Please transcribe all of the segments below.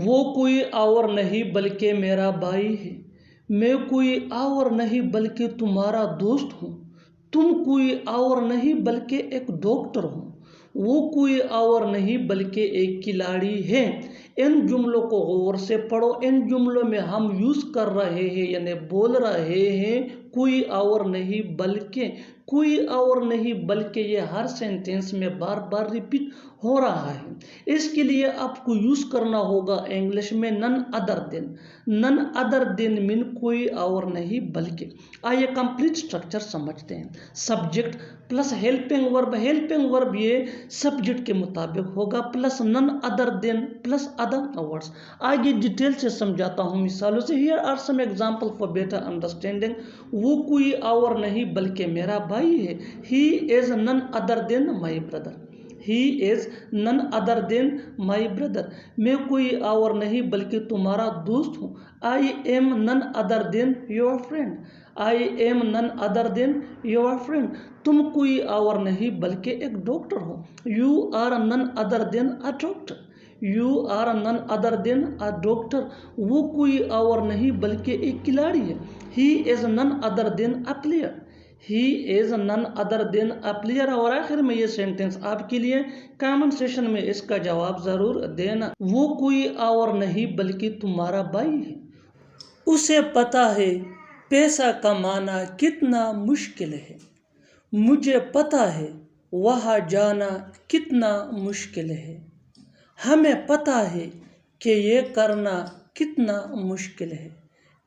وہ کوئی اور نہیں بلکہ میرا بھائی ہے، میں کوئی اور نہیں بلکہ تمہارا دوست ہوں، تم کوئی اور نہیں بلکہ ایک ڈاکٹر ہوں، وہ کوئی اور نہیں بلکہ ایک کھلاڑی ہے۔ ان جملوں کو غور سے پڑھو۔ ان جملوں میں ہم یوز کر رہے ہیں یعنی بول رہے ہیں کوئی اور نہیں بلکہ، کوئی اور نہیں بلکہ، یہ ہر سینٹینس میں بار بار ریپیٹ ہو رہا ہے۔ اس کے لیے آپ کو یوز کرنا ہوگا انگلش میں نن ادر دین۔ نن ادر دین مین کوئی اور نہیں بلکہ۔ آئیے کمپلیٹ سٹرکچر سمجھتے ہیں۔ Subject plus helping verb, helping verb یہ سبجیکٹ کے مطابق ہوگا plus noun other than plus other words. آگے ڈیٹیل سے سمجھاتا ہوں مثالوں سے۔ Here are some example for better understanding. وہ کوئی اور نہیں بلکہ میرا بھائی ہے۔ He is none other than my brother. He is none other than my brother۔ میں کوئی اور نہیں بلکہ تمہارا دوست ہوں۔ I am none other than your friend۔ I am none other than your friend۔ تم کوئی اور نہیں بلکہ ایک doctor who. You are none other than a doctor۔ You are none other than a doctor۔ وہ کوئی اور نہیں بلکہ ایک کھلاڑی ہے۔ He is none other than a player۔ He is none other than a player۔ اور آخر میں یہ سینٹنس آپ کے لیے کامنٹ سیشن میں اس کا جواب ضرور دینا۔ وہ کوئی اور نہیں بلکہ تمہارا بھائی ہے۔ اسے پتہ ہے پیسہ کمانا کتنا مشکل ہے۔ مجھے پتہ ہے وہاں جانا کتنا مشکل ہے۔ ہمیں پتہ ہے کہ یہ کرنا کتنا مشکل ہے۔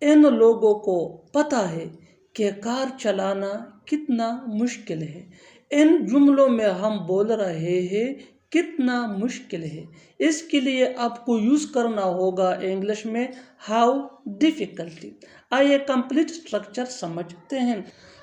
ان لوگوں کو پتہ ہے کہ کار چلانا کتنا مشکل ہے۔ ان جملوں میں ہم بول رہے ہیں کتنا مشکل ہے۔ اس کے لیے آپ کو یوز کرنا ہوگا انگلش میں ہاؤ ڈیفیکلٹی۔ آئیے کمپلیٹ سٹرکچر سمجھتے ہیں۔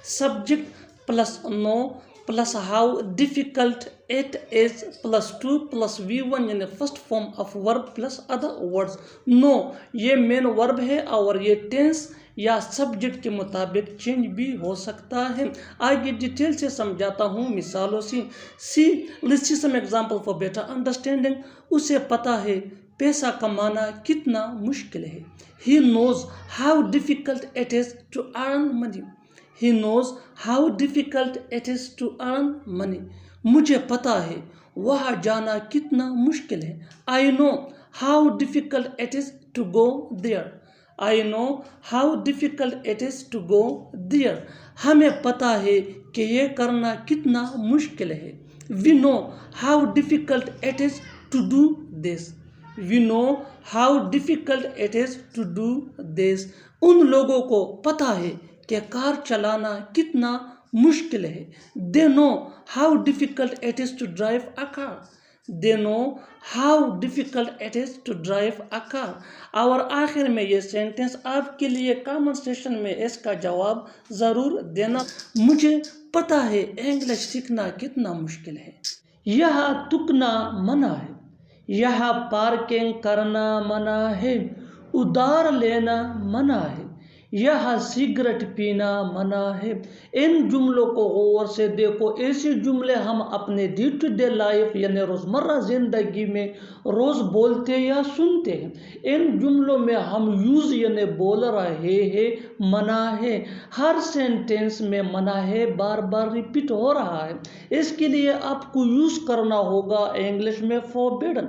Subject plus no plus how difficult it is plus to plus V one یعنی first form of verb plus other words. Now یہ مین ورب ہے اور یہ ٹینس یا سبجیکٹ کے مطابق چینج بھی ہو سکتا ہے۔ آگے ڈیٹیل سے سمجھاتا ہوں مثالوں سے۔ Let's see some example for better understanding. اسے پتہ ہے پیسہ کمانا کتنا مشکل ہے۔ He knows how difficult it is to earn money۔ He knows how difficult it is to earn money۔ مجھے پتہ ہے وہاں جانا کتنا مشکل ہے۔ I know how difficult it is to go there۔ I know how difficult it is to go there۔ ہمیں پتہ ہے کہ یہ کرنا کتنا مشکل ہے۔ We know how difficult it is to do this۔ We know how difficult it is to do this۔ ان لوگوں کو پتہ ہے کہ کار چلانا کتنا مشکل ہے۔ They know how difficult it is to drive a car۔ They know how difficult it is to drive a car۔ اور آخر میں یہ سینٹنس آپ کے لیے کامنٹ سیشن میں اس کا جواب ضرور دینا۔ مجھے پتہ ہے انگلش سیکھنا کتنا مشکل ہے۔ یہاں تھکنا منع ہے۔ یہاں پارکنگ کرنا منع ہے۔ ادھار لینا منع ہے۔ یہاں سگریٹ پینا منع ہے۔ ان جملوں کو غور سے دیکھو۔ ایسے جملے ہم اپنے ڈے ٹو ڈے لائف یعنی روزمرہ زندگی میں روز بولتے یا سنتے ہیں۔ ان جملوں میں ہم یوز یعنی بول رہے ہیں منع ہے۔ ہر سینٹینس میں منع ہے بار بار ریپیٹ ہو رہا ہے۔ اس کے لیے آپ کو یوز کرنا ہوگا انگلش میں فوربیڈن۔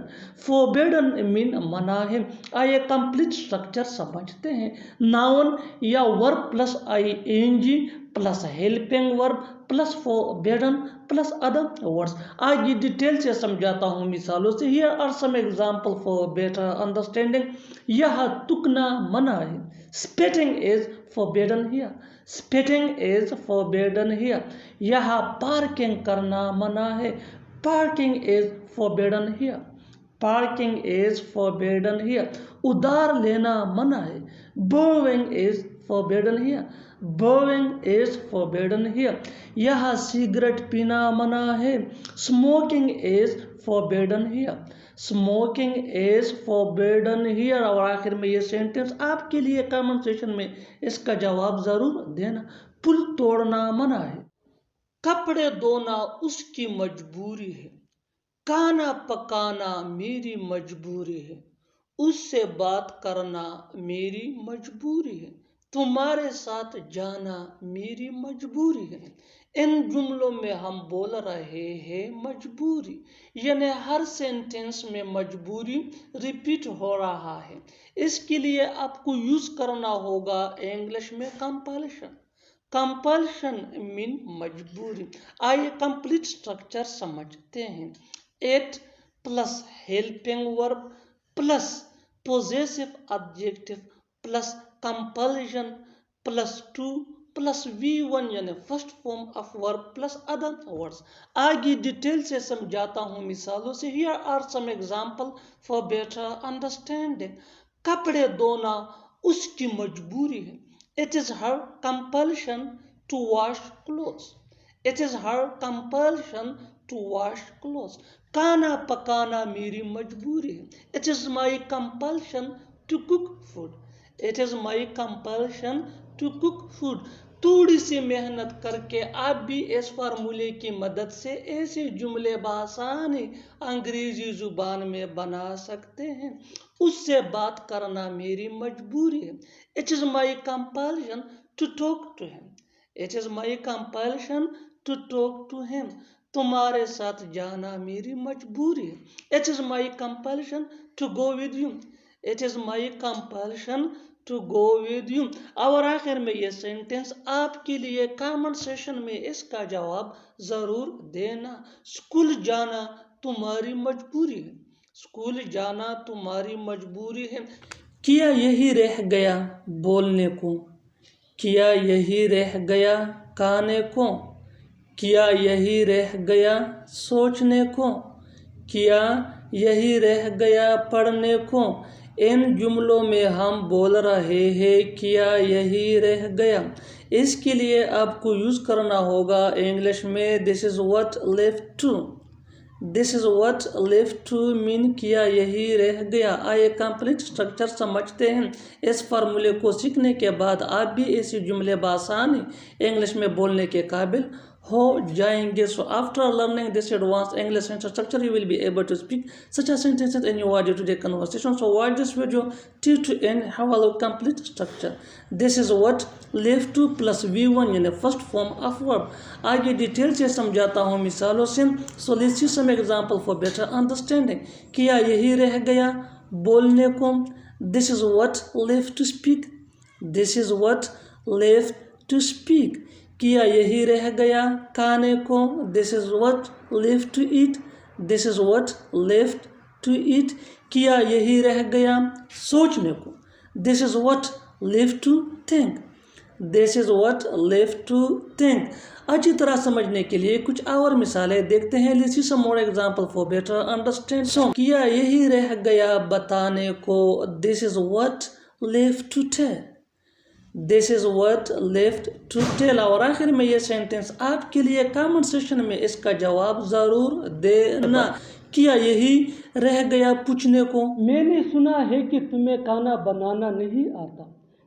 فوربیڈن مین منع ہے۔ آئیے کمپلیٹ سٹرکچر سمجھتے ہیں۔ ناؤن یا verb plus I N G plus helping verb plus forbidden plus other words. آگے ڈیٹیل سے سمجھاتا ہوں مثالوں سے۔ Here are some example for better understanding. یہاں تھکنا منع ہے۔ Spitting is forbidden here. Spitting is forbidden here. یہاں پارکنگ کرنا منع ہے۔ Parking is forbidden here. Parking is forbidden here. ادھار لینا منع ہے۔ Borrowing is forbidden here. Borrowing is forbidden here. یہاں سگریٹ پینا منع ہے۔ Smoking is forbidden here. Smoking is forbidden here. اور آخر میں یہ سینٹنس آپ کے لیے کامنٹ سیشن میں اس کا جواب ضرور دینا۔ پل توڑنا منع ہے۔ کپڑے دھونا اس کی مجبوری ہے۔ کھانا پکانا میری مجبوری ہے۔ اس سے بات کرنا میری مجبوری ہے، تمہارے ساتھ جانا میری مجبوری ہے۔ ان جملوں میں ہم بول رہے ہیں مجبوری، یعنی ہر سینٹینس میں مجبوری ریپیٹ ہو رہا ہے۔ اس کے لیے آپ کو یوز کرنا ہوگا انگلش میں کمپلشن۔ کمپلشن مین مجبوری۔ آئیے کمپلیٹ اسٹرکچر سمجھتے ہیں۔ Eight plus helping verb plus possessive adjective plus compulsion plus to plus V1 یعنی first form of verb plus other words۔ آگے ڈیٹیل سے سمجھاتا ہوں مثالوں سے۔ Here are some example for better understanding۔ کپڑے دھونا اس کی مجبوری ہے۔ It is her compulsion to wash clothes۔ It is her compulsion to wash clothes۔ کھانا پکانا میری مجبوری ہے۔ It is my compulsion to cook food۔ It is my compulsion to cook food۔ تھوڑی سی محنت کر کے آپ بھی اس فارمولے کی مدد سے ایسے جملے بآسانی انگریزی زبان میں بنا سکتے ہیں۔ اس سے بات کرنا میری مجبوری ہے۔ It is my compulsion to talk to him۔ It is my compulsion to talk to him۔ تمہارے ساتھ جانا میری مجبوری ہے۔ It is my compulsion to go with you۔ It is my compulsion to go with you۔ اور آخر میں یہ سینٹنس آپ کے لیے کامنٹ سیشن میں اس کا جواب ضرور دینا۔ اسکول جانا تمہاری مجبوری ہے۔ اسکول جانا تمہاری مجبوری ہے۔ کیا یہی رہ گیا بولنے کو؟ کیا یہی رہ گیا کھانے کو؟ کیا یہی رہ گیا سوچنے کو؟ کیا یہی رہ گیا پڑھنے کو؟ ان جملوں میں ہم بول رہے ہیں کیا یہی رہ گیا۔ اس کے لیے آپ کو یوز کرنا ہوگا انگلش میں this is what left to۔ This is what left to mean کیا یہی رہ گیا۔ آئیے کمپلیٹ اسٹرکچر سمجھتے ہیں۔ اس فارمولے کو سیکھنے کے بعد آپ بھی ایسی جملے بآسانی انگلش میں بولنے کے قابل ہو جائیں گے۔ So after learning this advanced English sentence structure, you will be able to speak such a sentences in your day-to-day conversation. So watch this video till to end, have a look complete structure. This is what left to plus V1 یعنی first form of verb۔ آگے detail سے سمجھاتا ہوں مثالوں سے۔ So let's see some example for better understanding۔ کیا یہی رہ گیا بولنے کو؟ This is what left to speak۔ This is what left to speak۔ کیا یہی رہ گیا کھانے کو؟ This is what left to eat۔ This is what left to eat۔ کیا یہی رہ گیا سوچنے کو؟ This is what left to think۔ This is what left to think۔ اچھی طرح سمجھنے کے لیے کچھ اور مثالیں دیکھتے ہیں۔ Let's see some more example for better understanding۔ So کیا یہی رہ گیا بتانے کو؟ This is what left to tell۔ This is what left to tell۔ اور آخر میں یہ سینٹنس آپ کے لیے کامنٹ سیشن میں اس کا جواب ضرور دینا۔ کیا یہی رہ گیا پوچھنے کو؟ میں نے سنا ہے کہ تمہیں کھانا بنانا نہیں آتا۔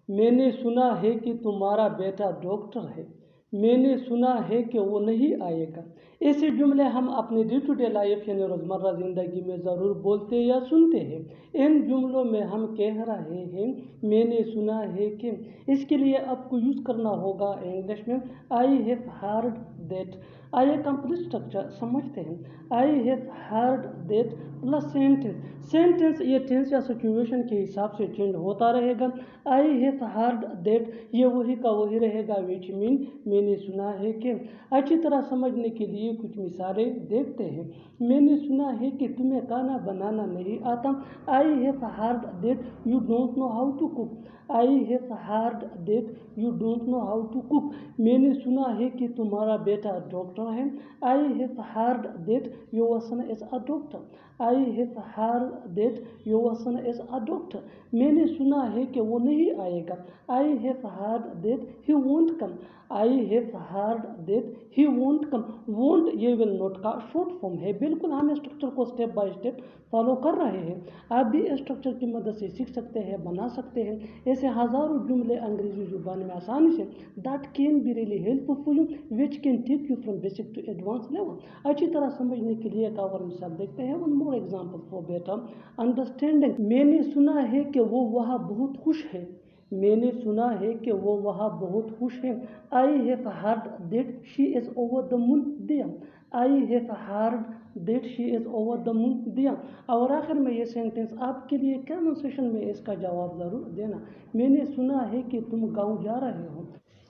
میں نے سنا ہے کہ تمہارا بیٹا ڈاکٹر ہے۔ میں نے سنا ہے کہ وہ نہیں آئے گا۔ ایسے جملے ہم اپنے ڈے ٹو ڈے لائف یعنی روزمرہ زندگی میں ضرور بولتے یا سنتے ہیں۔ ان جملوں میں ہم کہہ رہے ہیں میں نے سنا ہے کہ۔ اس کے لیے آپ کو یوز کرنا ہوگا انگلش میں I have heard that۔ آئیے کمپلیٹ اسٹرکچر سمجھتے ہیں۔ I have heard that plus sentence. Sentence یہ ٹینس یا سچویشن کے حساب سے چینج ہوتا رہے گا۔ I have heard that یہ وہی کا وہی رہے گا which mean میں نے سنا ہے کہ۔ اچھی طرح سمجھنے کے لیے کچھ مثالیں دیکھتے ہیں۔ میں نے سنا ہے کہ تمہیں کھانا بنانا نہیں آتا۔ I have heard that you don't know how to cook۔ I have heard that you don't know how to cook۔ میں نے سنا ہے کہ تمہارا بیٹا ڈاکٹر ہے۔ I have heard that your son is a doctor۔ I have heard that your son is a doctor۔ میں نے سنا ہے کہ وہ نہیں آئے گا۔ I have heard that he won't come۔ I have heard that he won't come۔ won't یہ will not کا شارٹ فارم ہے۔ بالکل ہم اسٹرکچر کو اسٹیپ بائی اسٹیپ فالو کر رہے ہیں۔ آپ بھی اسٹرکچر کی مدد سے سیکھ سکتے ہیں، بنا سکتے ہیں ایسے ہزاروں جملے انگریزی زبان میں آسانی سے that can be really helpful for you which can take you from basic to advanced level۔ اچھی طرح سمجھنے کے لیے ایک اور مثال دیکھتے ہیں۔ One more more example for better understanding. میں نے سنا ہے کہ وہ وہاں بہت خوش ہے. میں نے سنا ہے کہ وہ وہاں بہت خوش ہے. I have heard that she is over the moon there. I have heard that she is over the moon there. اور آخر میں یہ سینٹنس آپ کے لیے کامن سیشن میں اس کا جواب ضرور دینا. میں نے سنا ہے کہ تم گاؤں جا رہے ہو.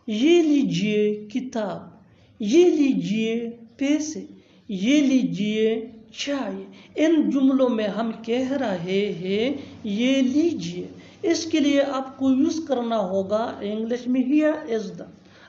یہ لیجئے کتاب, یہ لیجئے پیسے, یہ لیجئے چائے. ان جملوں میں ہم کہہ رہے ہیں یہ لیجئے. اس کے لیے آپ کو یوز کرنا ہوگا انگلش میں ہیئر از دا.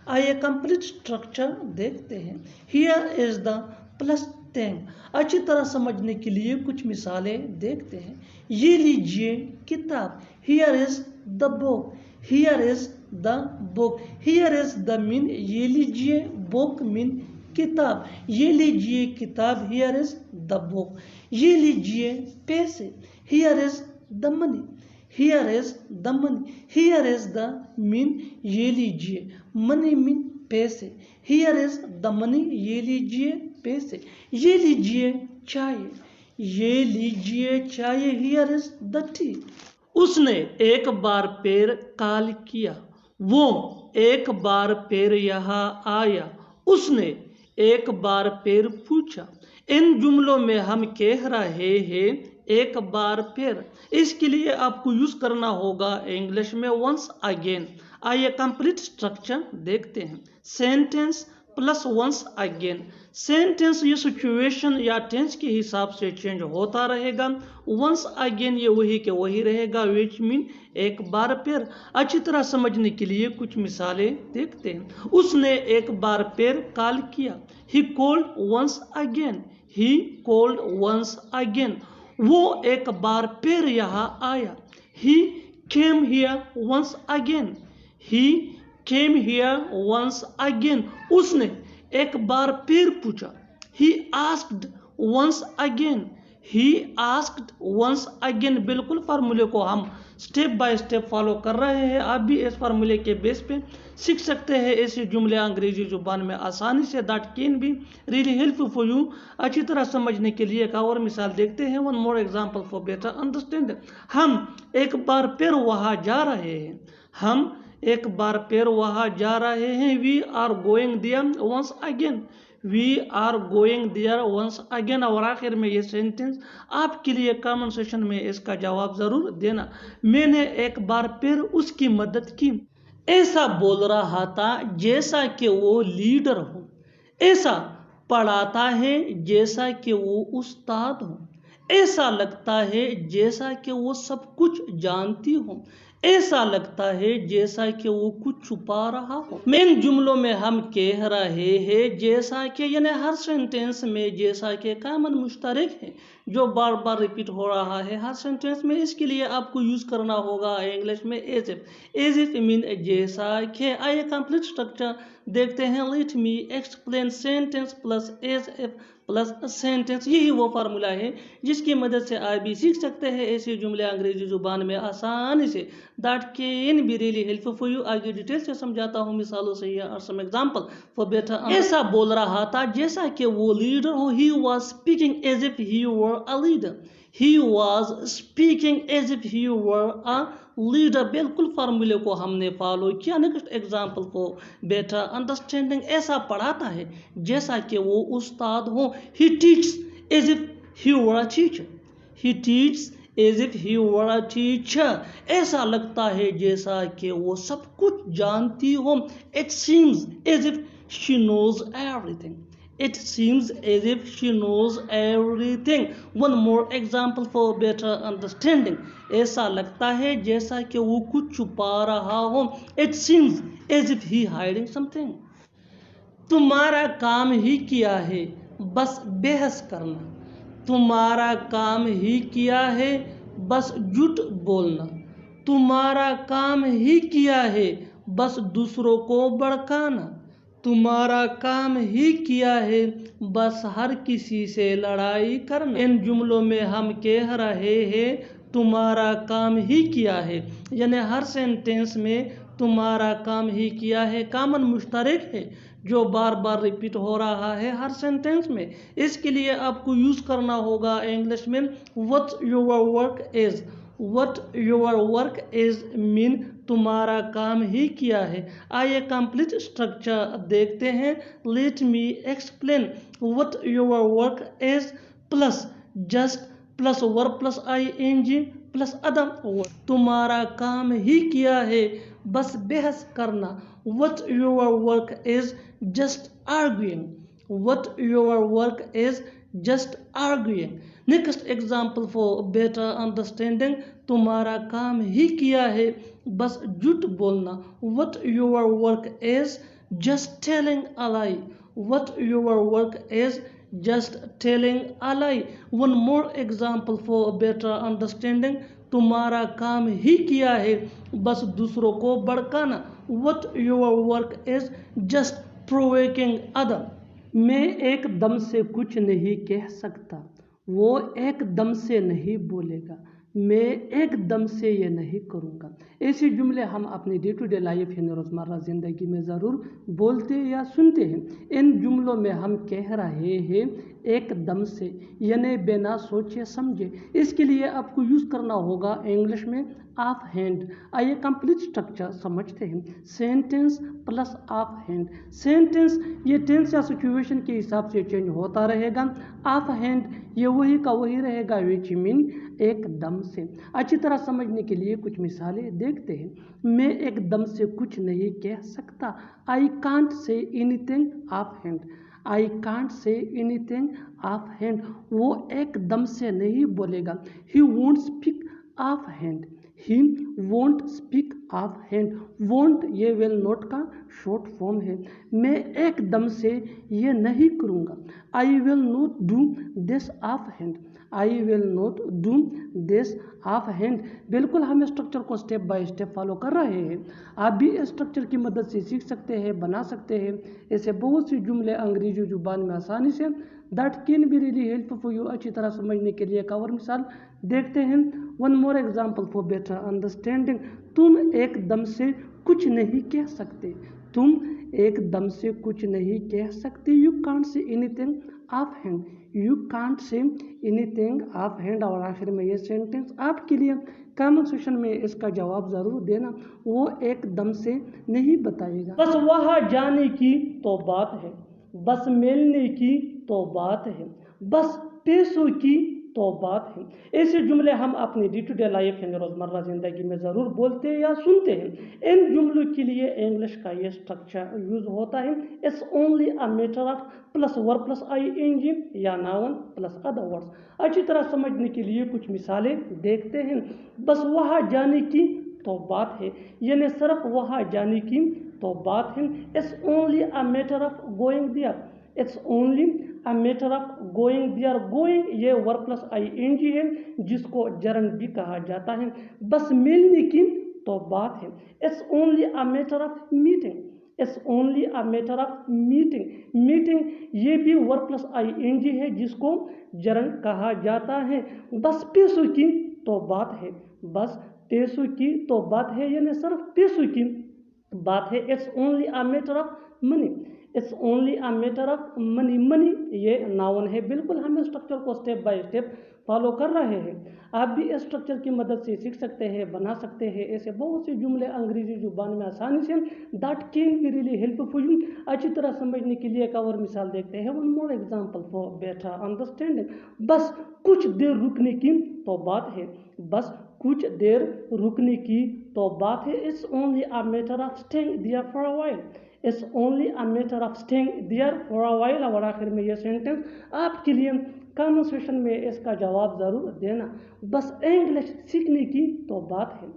آئیے کمپلیٹ اسٹرکچر دیکھتے ہیں. Hair is the plus thing. اچھی طرح سمجھنے کے لیے کچھ مثالیں دیکھتے ہیں. یہ لیجئے کتاب, here is the book, here is the book. Here is the man یہ لیجئے, بک مین کتاب. یہ لیجئے کتاب, ہیئر از دا بک. یہ لیجئے پیسے, here is the money, here is the money. Here is the man یہ لیجئے, منی مین پیسے. ہیئر از دا منی یہ لیجئے پیسے. یہ لیجئے چائے, یہ لیجئے چائے, ہیئر از دا ٹی. اس نے ایک بار پھر کال کیا, وہ ایک بار پھر یہاں آیا. اس نے ایک بار پھر پوچھا. ان جملوں میں ہم کہہ رہے ہیں ایک بار پھر. اس کے لیے آپ کو یوز کرنا ہوگا انگلش میں ونس اگین. آئیے کمپلیٹ اسٹرکچر دیکھتے ہیں. Sentence plus once again. Sentence یہ سچویشن یا ٹینس کے حساب سے چینج ہوتا رہے گا. ونس اگین یہ وہی کے وہی رہے گا, وچ مین ایک بار پھر. اچھی طرح سمجھنے کے لیے کچھ مثالیں دیکھتے ہیں. اس نے ایک بار پھر کال کیا. He called once again, he called once again. وہ ایک بار پھر یہاں آیا. He came here once again, he came here once again. اس نے ایک بار پھر پوچھا. He asked once again, he asked once again. بالکل فارمولے کو ہم سٹیپ بائی سٹیپ فالو کر رہے ہیں. آپ بھی اس فارمولے کے بیس پہ سیکھ سکتے ہیں ایسے جملے انگریزی زبان میں آسانی سے. That can be really help for you. اچھی طرح سمجھنے کے لیے ایک اور مثال دیکھتے ہیں. One more example for better understanding. ہم ایک بار پھر وہاں جا رہے ہیں, ہم ایک بار پھر وہاں جا رہے ہیں. We are going there once again, we are going there once again. اور آخر میں یہ سینٹینس آپ کے لیے کامن سیشن میں اس کا جواب ضرور دینا. میں نے ایک بار پھر اس کی مدد کی. ایسا بول رہا تھا جیسا کہ وہ لیڈر ہو, ایسا پڑھاتا ہے جیسا کہ وہ استاد ہو, ایسا لگتا ہے جیسا کہ وہ سب کچھ جانتی ہو, ایسا لگتا ہے جیسا کہ وہ کچھ چھپا رہا ہو. ان جملوں میں ہم کہہ رہے ہیں جیسا کہ, یعنی ہر سینٹینس میں جیسا کہ کامن مشترک ہے جو بار بار ریپیٹ ہو رہا ہے ہر سینٹینس میں. اس کے لیے آپ کو یوز کرنا ہوگا انگلش میں ایز اف. ایز اف مین جیسا کہ. آئیے کمپلیٹ اسٹرکچر دیکھتے ہیں. Let me explain sentence plus as if plus sentence. یہی وہ فارمولا ہے جس کی مدد سے آپ بھی سیکھ سکتے ہیں ایسے جملے انگریزی زبان میں آسانی سے. That can be really helpful for you. آگے ڈیٹیل سے سمجھاتا ہوں مثالوں سے یا some example for better. ایسا بول رہا تھا جیسا کہ وہ leader who. He was speaking as if he were a leader. He was speaking as if he were a leader. بالکل فارمولے کو ہم نے فالو کیا. Next example for better understanding. ایسا پڑھاتا ہے جیسا کہ وہ استاد ہو. He teaches as if he were a teacher. He teaches as if he were a teacher. ایسا لگتا ہے جیسا کہ وہ سب کچھ جانتی ہو. It seems as if she knows everything. It seems as if she knows everything. One more example for better understanding. ایسا لگتا ہے جیسا کہ وہ کچھ چھپا رہا ہو. It seems as if he hiding something. تمہارا کام ہی کیا ہے بس بحث کرنا. تمہارا کام ہی کیا ہے بس جھوٹ بولنا. تمہارا کام ہی کیا ہے بس دوسروں کو بھڑکانا. تمہارا کام ہی کیا ہے بس ہر کسی سے لڑائی کرنا. ان جملوں میں ہم کہہ رہے ہیں تمہارا کام ہی کیا ہے, یعنی ہر سینٹینس میں تمہارا کام ہی کیا ہے کامن مشترک ہے جو بار بار ریپیٹ ہو رہا ہے ہر سینٹینس میں. اس کے لیے آپ کو یوز کرنا ہوگا انگلش میں what your work is. what your work is mean تمہارا کام ہی کیا ہے. آئیے کمپلیٹ اسٹرکچر دیکھتے ہیں. let me explain. what your work is plus just plus verb plus ing plus other word. تمہارا کام ہی کیا ہے بس بحث کرنا. what your work is just arguing. what your work is just arguing. Next example for better understanding. تمہارا کام ہی کیا ہے بس جھوٹ بولنا. what your work is just telling a lie. what your work is just telling a lie. One more example for better understanding. تمہارا کام ہی کیا ہے بس دوسروں کو بھڑکانا. what your work is just provoking other. میں ایک دم سے کچھ نہیں کہہ سکتا. وہ ایک دم سے نہیں بولے گا. میں ایک دم سے یہ نہیں کروں گا. ایسے جملے ہم اپنی ڈے ٹو ڈے لائف یعنی روزمرہ زندگی میں ضرور بولتے یا سنتے ہیں. ان جملوں میں ہم کہہ رہے ہیں ایک دم سے یعنی بنا سوچے سمجھے. اس کے لیے آپ کو یوز کرنا ہوگا انگلش میں آف ہینڈ. آئیے کمپلیٹ اسٹرکچر سمجھتے ہیں. Sentence plus of hand. Sentence یہ ٹینس یا سچویشن کے حساب سے چینج ہوتا رہے گا. آف ہینڈ یہ وہی کا وہی رہے گا وچ مین ایک دم سے. اچھی طرح سمجھنے کے لیے کچھ مثالیں دیکھتے ہیں. میں ایک دم سے کچھ نہیں کہہ سکتا. I can't say anything offhand. I can't say anything offhand. وہ ایک دم سے نہیں بولے گا. He won't speak offhand. He won't speak offhand. won't یہ will not کا شارٹ فارم ہے. میں ایک دم سے یہ نہیں کروں گا. I will not do this offhand. I will not do this offhand. بالکل ہم اسٹرکچر کو اسٹیپ بائی اسٹیپ فالو کر رہے ہیں. آپ بھی اسٹرکچر کی مدد سے سیکھ سکتے ہیں بنا سکتے ہیں. ایسے بہت سی جملے انگریزی زبان میں آسانی سے that can be really helpful for you. اچھی طرح سمجھنے کے لیے ایک اور مثال دیکھتے ہیں. one more example for better understanding. تم ایک دم سے کچھ نہیں کہہ سکتے. تم ایک دم سے کچھ نہیں کہہ سکتے. You can't say anything offhand. You can't say anything offhand. اور آخر میں یہ سینٹینس آپ کے لیے کامنٹ سیکشن میں اس کا جواب ضرور دینا. وہ ایک دم سے نہیں بتائے گا. بس وہاں جانے کی تو بات ہے. بس ملنے کی تو بات ہے. بس پیسوں کی تو بات ہے. ایسے جملے ہم اپنی ڈے ٹو ڈے لائف یعنی روزمرہ زندگی میں ضرور بولتے یا سنتے ہیں. ان جملوں کے لیے انگلش کا یہ اسٹرکچر یوز ہوتا ہے. It's only a matter of plus verb plus ing یا ناؤن پلس ادر ورڈس. اچھی طرح سمجھنے کے لیے کچھ مثالیں دیکھتے ہیں. بس وہاں جانے کی تو بات ہے یعنی صرف وہاں جانے کی تو بات ہے. It's only a matter of going there. It's only a matter of going there. Going یہ ورب پلس ing ہے جس کو جرنڈ بھی کہا جاتا ہے. بس ملنے کی تو بات ہے. It's only a matter of meeting. It's only a matter of meeting. Meeting یہ بھی ورب پلس ing ہے جس کو جرنڈ کہا جاتا ہے. بس پیسوں کی تو بات ہے. بس پیسوں کی تو بات ہے یعنی صرف پیسوں کی بات ہے. It's only a matter of money. It's only a matter of money. Money یہ ناؤن ہے. بالکل ہم اسٹرکچر کو اسٹیپ بائی اسٹیپ فالو کر رہے ہیں. آپ بھی اسٹرکچر کی مدد سے سیکھ سکتے ہیں بنا سکتے ہیں. ایسے بہت سے جملے انگریزی زبان میں آسانی سے that can be really helpful for you. اچھی طرح سمجھنے کے لیے ایک اور مثال دیکھتے ہیں. one more example for better understanding. بس کچھ دیر رکنے کی تو بات ہے. بس کچھ دیر رکنے کی تو بات ہے. It's only a matter of staying there for a while. It's only a matter of staying there for a while. اور آخر میں یہ سینٹینس آپ کے لیے کامنٹ سیکشن میں اس کا جواب ضرور دینا. بس انگلش سیکھنے کی تو بات ہے.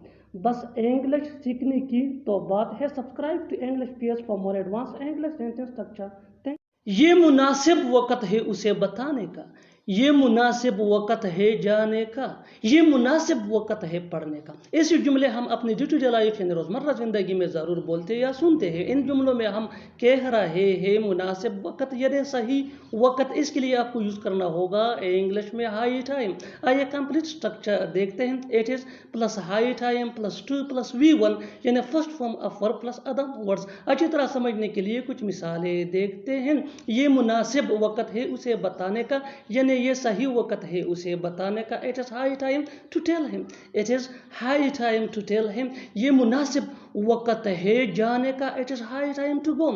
بس انگلش سیکھنے کی تو بات ہے. Subscribe to English page for more advance English sentence structure. یہ مناسب وقت ہے اسے بتانے کا. یہ مناسب وقت ہے جانے کا، یہ مناسب وقت ہے پڑھنے کا۔ ایسے جملے ہم اپنی ڈے ٹو ڈے لائف یعنی روزمرہ زندگی میں ضرور بولتے یا سنتے ہیں۔ ان جملوں میں ہم کہہ رہے ہیں مناسب وقت یعنی صحیح وقت، اس کے لیے آپ کو یوز کرنا ہوگا انگلش میں ہائی ٹائم۔ آئیے کمپلیٹ اسٹرکچر دیکھتے ہیں۔ It is plus high time plus to plus V1 یعنی first form of verb plus other words. اچھی طرح سمجھنے کے لیے کچھ مثالیں دیکھتے ہیں۔ یہ مناسب وقت ہے اسے بتانے کا، یعنی یہ صحیح وقت ہے اسے بتانے کا۔ It is high time to tell him. It is high time to tell him. یہ مناسب وقت ہے جانے کا۔ It is high time to go.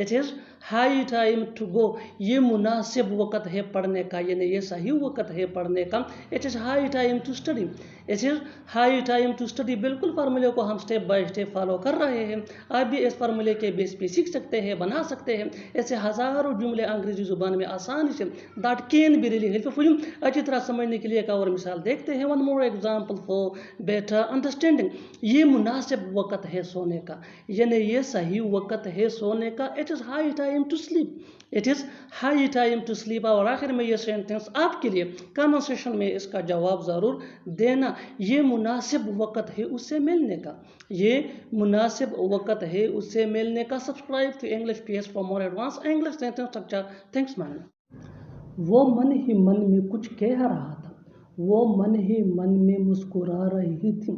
It is high time to go. یہ مناسب وقت ہے پڑھنے کا، یعنی یہ صحیح وقت ہے پڑھنے کا۔ It is high time to study. It is high time to study. بالکل فارمولے کو ہم سٹیپ بائی سٹیپ فالو کر رہے ہیں۔ آپ بھی اس فارمولے کے بیس پہ سیکھ سکتے ہیں، بنا سکتے ہیں۔ ایسے ہزاروں جملے انگریزی زبان میں آسانی سے that can be really helpful. اچھی طرح سمجھنے کے لیے ایک اور مثال دیکھتے ہیں۔ One more example for better understanding. یہ مناسب وقت ہے سونے کا، یعنی یہ صحیح وقت ہے سونے کا۔ It is high time to sleep. It is high time to sleep. اور آخر میں یہ سینٹنس آپ کے لیے کامنٹ سیکشن میں اس کا جواب ضرور دینا۔ یہ مناسب وقت ہے اس سے ملنے کا، یہ مناسب وقت ہے اس سے ملنے کا۔ Subscribe to English PS for more advanced English sentence structure. Thanks man. وہ من ہی من میں کچھ کہہ رہا تھا، وہ من ہی من میں مسکرا رہی تھی،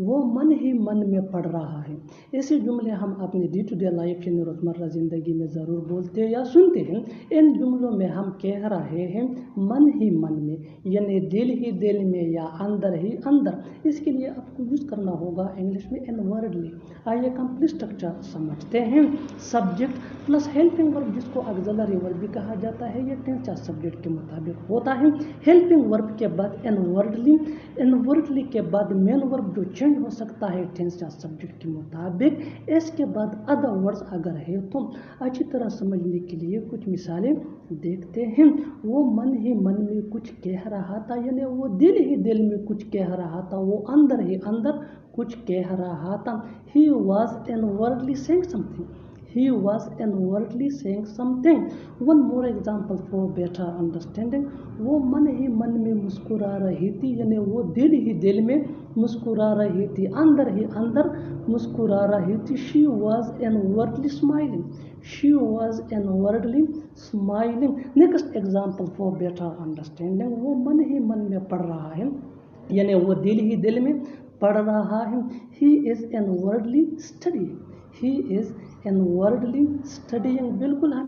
وہ من ہی من میں پڑھ رہا ہے۔ ایسے جملے ہم اپنے ڈے ٹو ڈے لائف یعنی روزمرہ زندگی میں ضرور بولتے یا سنتے ہیں۔ ان جملوں میں ہم کہہ رہے ہیں من ہی من میں، یعنی دل ہی دل میں یا اندر ہی اندر۔ اس کے لیے آپ کو یوز کرنا ہوگا انگلش میں انورڈلی۔ آئیے کمپلیٹ اسٹرکچر سمجھتے ہیں۔ سبجیکٹ پلس ہیلپنگ ورب، جس کو آگزیلری ورب بھی کہا جاتا ہے، یہ ٹینس یا سبجیکٹ کے مطابق ہوتا ہے۔ ہیلپنگ ورب کے بعد انورڈلی، انورڈلی کے بعد مین ورب جو چینج ہو سکتا ہے ٹینس یا سبجیکٹ کے مطابق، اس کے بعد ادر ورڈز اگر ہے تو۔ اچھی طرح سمجھنے کے لیے کچھ مثالیں دیکھتے ہیں۔ وہ من ہی من میں کچھ کہہ رہا تھا، یعنی وہ دل ہی دل میں کچھ کہہ رہا تھا، وہ اندر ہی اندر کچھ کہہ رہا تھا۔ He was inwardly saying something. He was inwardly saying something. One more example for better understanding. وہ من ہی من میں مسکرا رہی تھی، یعنی وہ دل ہی دل میں مسکرا رہی تھی، اندر ہی اندر مسکرا رہی تھی۔ She was inwardly smiling. She was inwardly smiling. Next example for better understanding. وہ من ہی من میں پڑھ رہا ہے، یعنی وہ دل ہی دل میں پڑھ رہا ہے۔ He is inwardly studying. He is inwardly studying. بالکل ہم